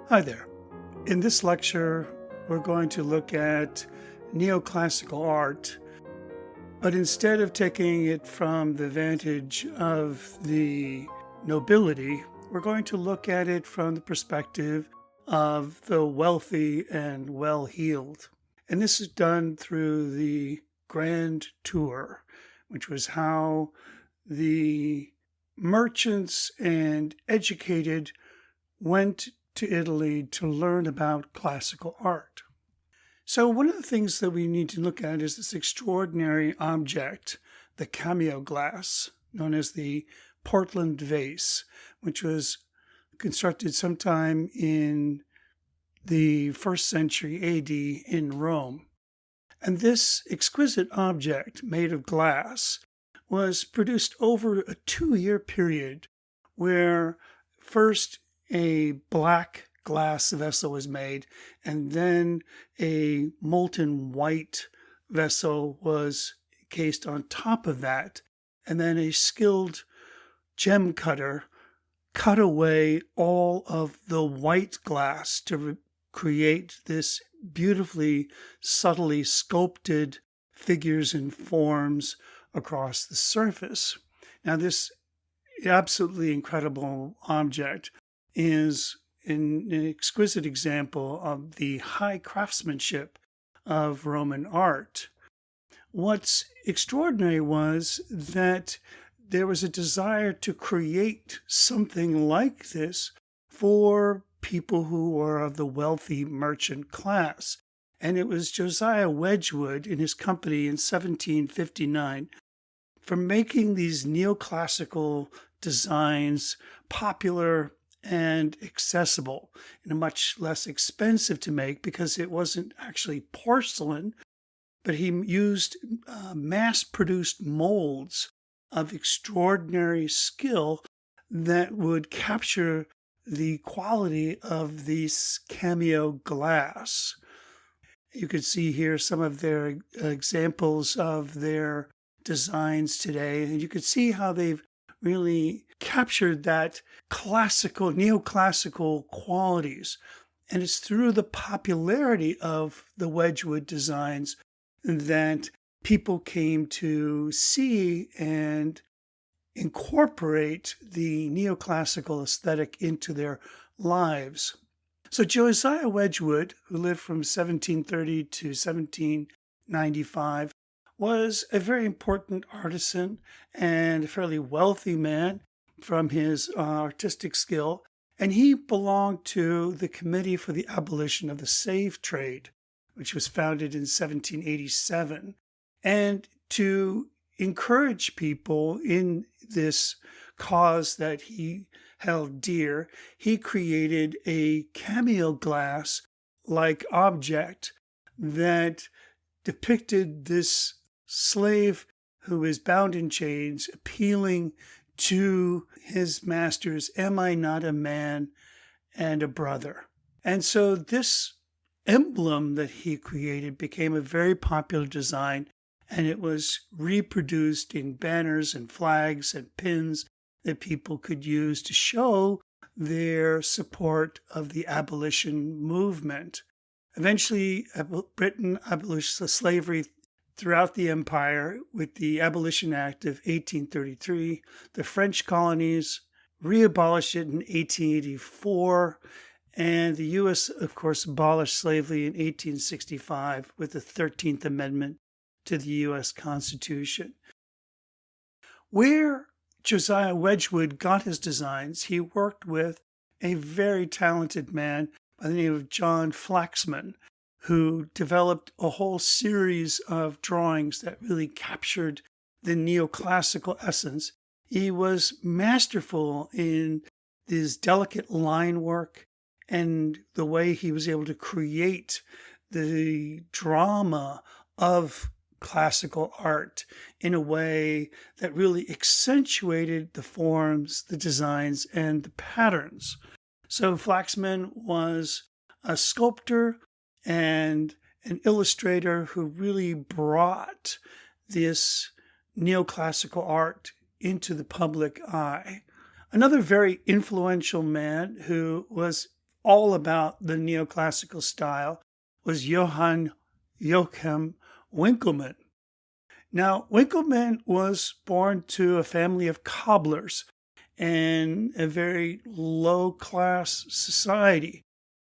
Hi there. In this lecture, we're going to look at neoclassical art, but instead of taking it from the vantage of the nobility, we're going to look at it from the perspective of the wealthy and well-heeled. And this is done through the Grand Tour, which was how the merchants and educated went to Italy to learn about classical art. So one of the things that we need to look at is this extraordinary object, the cameo glass, known as the Portland vase, which was constructed sometime in the 1st century AD in Rome. And this exquisite object made of glass was produced over a 2-year period where first a black glass vessel was made, and then a molten white vessel was cased on top of that, and then a skilled gem cutter cut away all of the white glass to create this beautifully, subtly sculpted figures and forms across the surface. Now, this absolutely incredible object is an exquisite example of the high craftsmanship of Roman art. What's extraordinary was that there was a desire to create something like this for people who were of the wealthy merchant class. And it was Josiah Wedgewood and his company in 1759 for making these neoclassical designs popular and accessible and much less expensive to make because it wasn't actually porcelain, but he used mass-produced molds of extraordinary skill that would capture the quality of this cameo glass. You could see here some of their examples of their designs today, and you could see how they've really captured that classical, neoclassical qualities. And it's through the popularity of the Wedgwood designs that people came to see and incorporate the neoclassical aesthetic into their lives. So Josiah Wedgwood, who lived from 1730 to 1795, was a very important artisan and a fairly wealthy man from his artistic skill, and he belonged to the Committee for the Abolition of the Slave Trade, which was founded in 1787. And to encourage people in this cause that he held dear, he created a cameo glass-like object that depicted this slave who is bound in chains, appealing to his masters, "Am I not a man and a brother?" And so this emblem that he created became a very popular design, and it was reproduced in banners and flags and pins that people could use to show their support of the abolition movement. Eventually, Britain abolished slavery throughout the empire with the Abolition Act of 1833. The French colonies re-abolished it in 1884, and the U.S., of course, abolished slavery in 1865 with the 13th Amendment to the U.S. Constitution. Where Josiah Wedgwood got his designs, he worked with a very talented man by the name of John Flaxman, who developed a whole series of drawings that really captured the neoclassical essence. He was masterful in his delicate line work and the way he was able to create the drama of classical art in a way that really accentuated the forms, the designs, and the patterns. So Flaxman was a sculptor and an illustrator who really brought this neoclassical art into the public eye. Another very influential man who was all about the neoclassical style was Joachim Winckelmann. Now, Winckelmann was born to a family of cobblers in a very low-class society,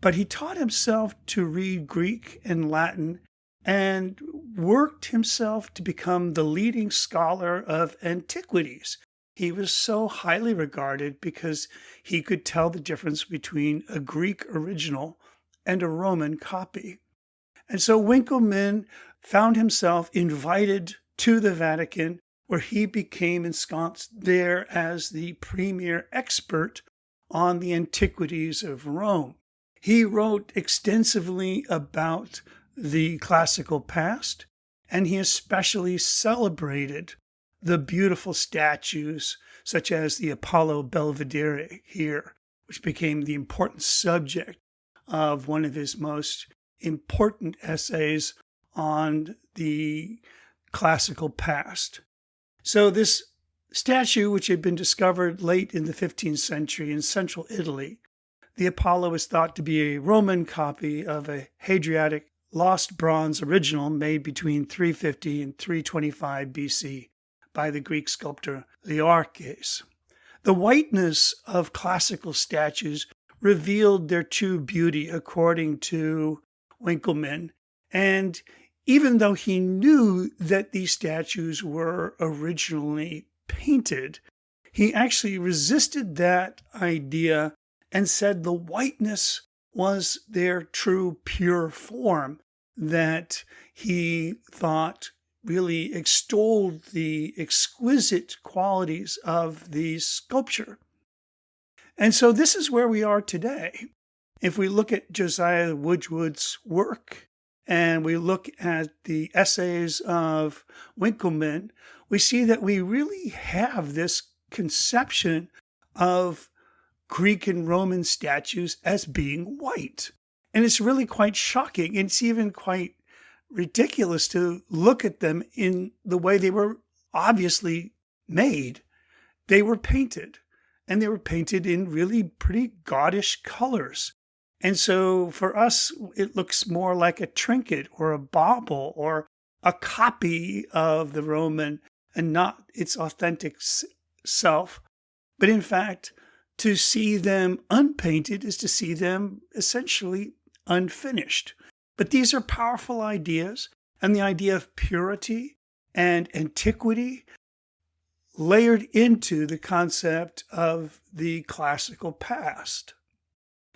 but he taught himself to read Greek and Latin and worked himself to become the leading scholar of antiquities. He was so highly regarded because he could tell the difference between a Greek original and a Roman copy. And so Winckelmann found himself invited to the Vatican, where he became ensconced there as the premier expert on the antiquities of Rome. He wrote extensively about the classical past, and he especially celebrated the beautiful statues such as the Apollo Belvedere here, which became the important subject of one of his most important essays on the classical past. So this statue, which had been discovered late in the 15th century in central Italy, the Apollo is thought to be a Roman copy of a Hadriatic lost bronze original made between 350 and 325 BC by the Greek sculptor Learches. The whiteness of classical statues revealed their true beauty, according to Winckelmann, and even though he knew that these statues were originally painted, he actually resisted that idea and said the whiteness was their true pure form, that he thought really extolled the exquisite qualities of the sculpture. And so this is where we are today. If we look at Josiah Wedgwood's work, and we look at the essays of Winckelmann, we see that we really have this conception of Greek and Roman statues as being white. And it's really quite shocking. It's even quite ridiculous to look at them in the way they were obviously made. They were painted, and they were painted in really pretty gaudish colors. And so for us, it looks more like a trinket or a bauble or a copy of the Roman and not its authentic self. But in fact, to see them unpainted is to see them essentially unfinished. But these are powerful ideas, and the idea of purity and antiquity layered into the concept of the classical past.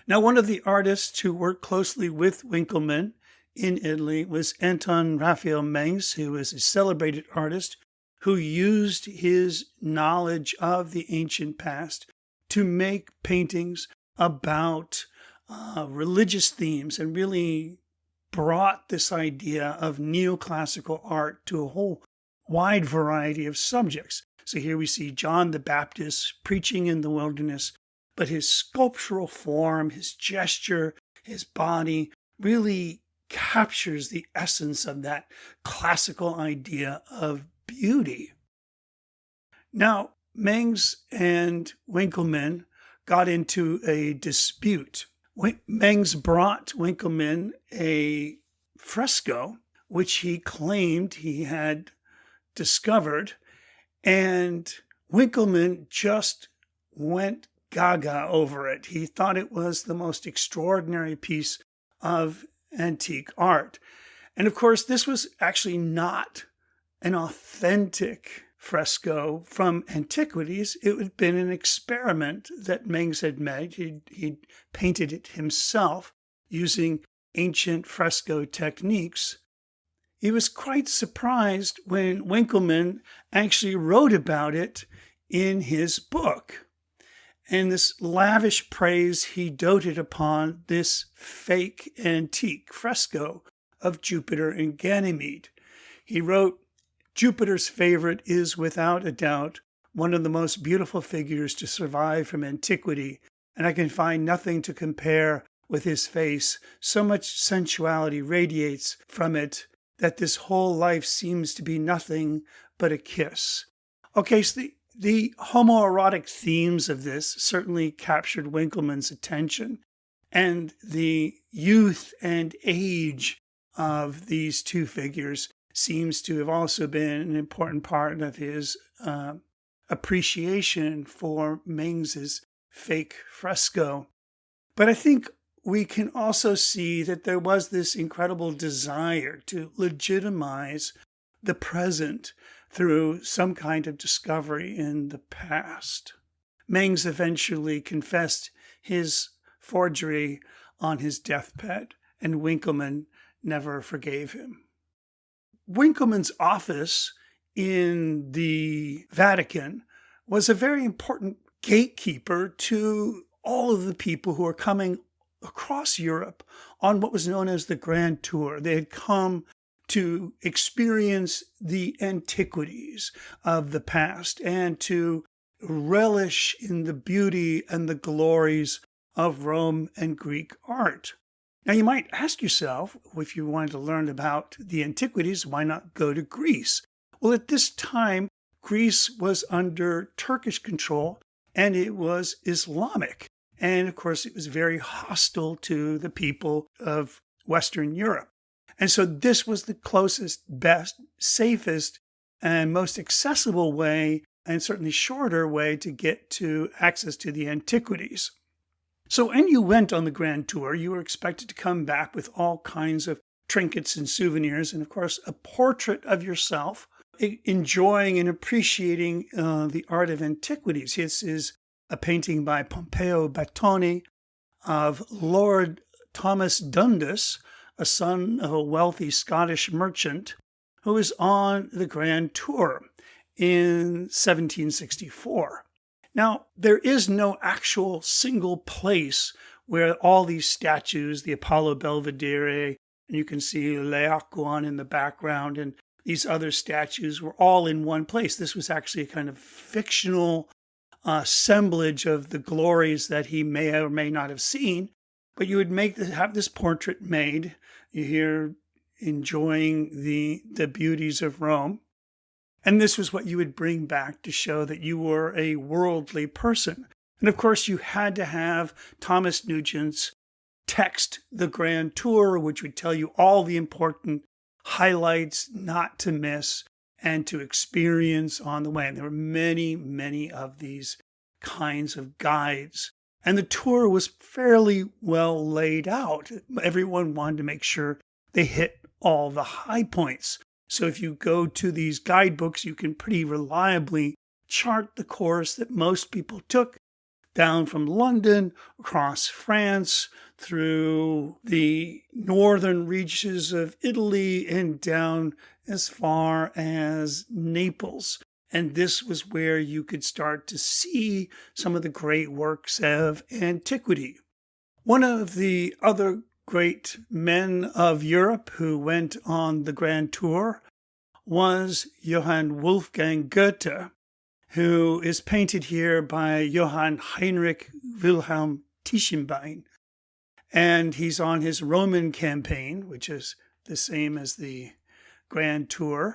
Now, one of the artists who worked closely with Winckelmann in Italy was Anton Raphael Mengs, who is a celebrated artist who used his knowledge of the ancient past to make paintings about religious themes and really brought this idea of neoclassical art to a whole wide variety of subjects. So here we see John the Baptist preaching in the wilderness, but his sculptural form, his gesture, his body really captures the essence of that classical idea of beauty. Now, Mengs and Winckelmann got into a dispute. Mengs brought Winckelmann a fresco, which he claimed he had discovered, and Winckelmann just went gaga over it. He thought it was the most extraordinary piece of antique art. And of course, this was actually not an authentic fresco from antiquities. It had been an experiment that Mengs had made. He'd painted it himself using ancient fresco techniques. He was quite surprised when Winckelmann actually wrote about it in his book. And this lavish praise he doted upon this fake antique fresco of Jupiter and Ganymede. He wrote, "Jupiter's favorite is without a doubt one of the most beautiful figures to survive from antiquity, and I can find nothing to compare with his face. So much sensuality radiates from it that this whole life seems to be nothing but a kiss." Okay, so the homoerotic themes of this certainly captured Winckelmann's attention. And the youth and age of these two figures seems to have also been an important part of his appreciation for Mengs's fake fresco. But I think we can also see that there was this incredible desire to legitimize the present through some kind of discovery in the past. Mengs eventually confessed his forgery on his deathbed, and Winckelmann never forgave him. Winckelmann's office in the Vatican was a very important gatekeeper to all of the people who were coming across Europe on what was known as the Grand Tour. They had come to experience the antiquities of the past and to relish in the beauty and the glories of Rome and Greek art. Now, you might ask yourself, if you wanted to learn about the antiquities, why not go to Greece? Well, at this time, Greece was under Turkish control and it was Islamic. And of course, it was very hostile to the people of Western Europe. And so this was the closest, best, safest, and most accessible way, and certainly shorter way to get to access to the antiquities. So when you went on the Grand Tour, you were expected to come back with all kinds of trinkets and souvenirs, and of course, a portrait of yourself enjoying and appreciating the art of antiquities. This is a painting by Pompeo Battoni of Lord Thomas Dundas, a son of a wealthy Scottish merchant who was on the Grand Tour in 1764. Now, there is no actual single place where all these statues, the Apollo Belvedere, and you can see Laocoon in the background, and these other statues were all in one place. This was actually a kind of fictional assemblage of the glories that he may or may not have seen. But you would have this portrait made. You're here enjoying the beauties of Rome. And this was what you would bring back to show that you were a worldly person. And of course, you had to have Thomas Nugent's text, The Grand Tour, which would tell you all the important highlights not to miss and to experience on the way. And there were many, many of these kinds of guides. And the tour was fairly well laid out. Everyone wanted to make sure they hit all the high points. So if you go to these guidebooks, you can pretty reliably chart the course that most people took down from London, across France, through the northern reaches of Italy, and down as far as Naples. And this was where you could start to see some of the great works of antiquity. One of the other great men of Europe who went on the Grand Tour was Johann Wolfgang Goethe, who is painted here by Johann Heinrich Wilhelm Tischenbein. And he's on his Roman campaign, which is the same as the Grand Tour,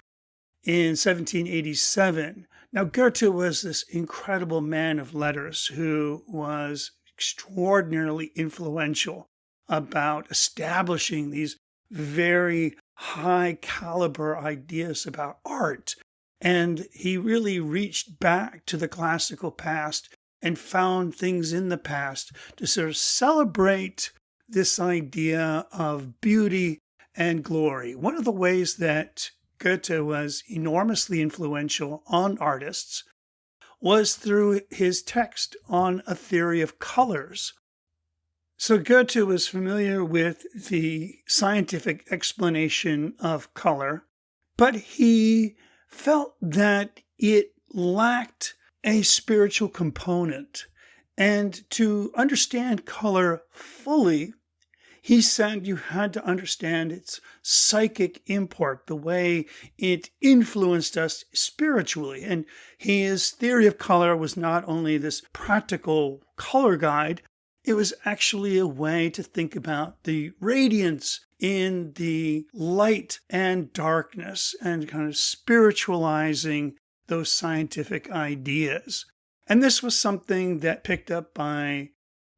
in 1787. Now, Goethe was this incredible man of letters who was extraordinarily influential about establishing these very high caliber ideas about art. And he really reached back to the classical past and found things in the past to sort of celebrate this idea of beauty and glory. One of the ways that Goethe was enormously influential on artists was through his text on a theory of colors. So Goethe was familiar with the scientific explanation of color, but he felt that it lacked a spiritual component. And to understand color fully, he said you had to understand its psychic import, the way it influenced us spiritually. And his theory of color was not only this practical color guide, it was actually a way to think about the radiance in the light and darkness and kind of spiritualizing those scientific ideas. And this was something that picked up by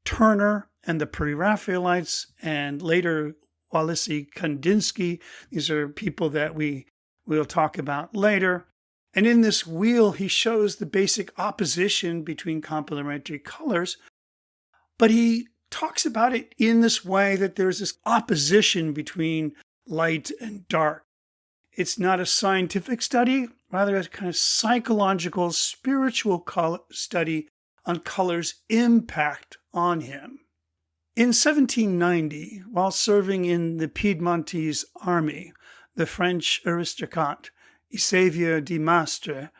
Turner and the Pre-Raphaelites, and later Walisi Kandinsky. These are people that we'll talk about later. And in this wheel, he shows the basic opposition between complementary colors, but he talks about it in this way that there's this opposition between light and dark. It's not a scientific study, rather a kind of psychological, spiritual study on color's impact on him. In 1790, while serving in the Piedmontese army, the French aristocrat Xavier de Maistre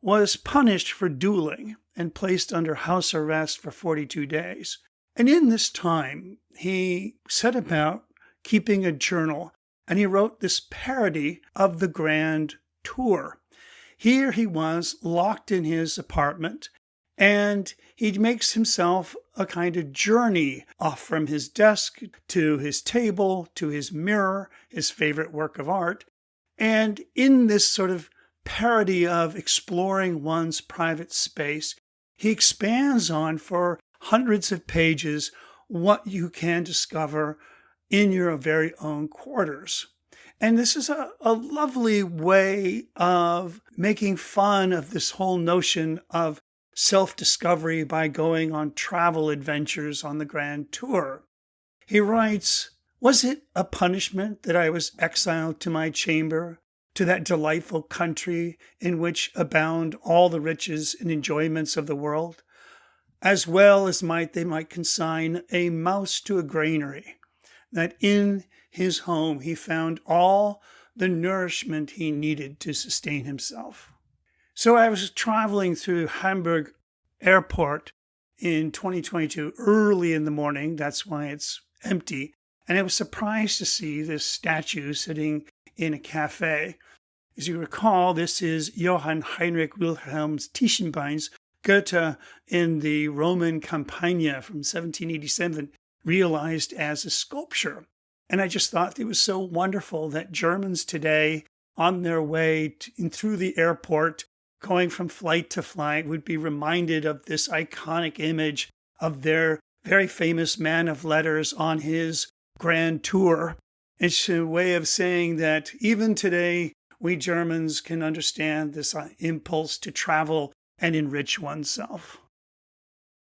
was punished for dueling and placed under house arrest for 42 days. And in this time, he set about keeping a journal, and he wrote this parody of the Grand Tour. Here he was locked in his apartment, and he makes himself a kind of journey off from his desk to his table, to his mirror, his favorite work of art. And in this sort of parody of exploring one's private space, he expands on for hundreds of pages what you can discover in your very own quarters. And this is a lovely way of making fun of this whole notion of self-discovery by going on travel adventures on the Grand Tour. He writes, "Was it a punishment that I was exiled to my chamber, to that delightful country in which abound all the riches and enjoyments of the world, as well as they might consign a mouse to a granary, that in his home he found all the nourishment he needed to sustain himself?" So I was traveling through Hamburg airport in 2022, early in the morning. That's why it's empty. And I was surprised to see this statue sitting in a cafe. As you recall, this is Johann Heinrich Wilhelm Tischenbein's Goethe in the Roman Campagna from 1787, realized as a sculpture. And I just thought it was so wonderful that Germans today, on their way through the airport, going from flight to flight, would be reminded of this iconic image of their very famous man of letters on his Grand Tour. It's a way of saying that even today, we Germans can understand this impulse to travel and enrich oneself.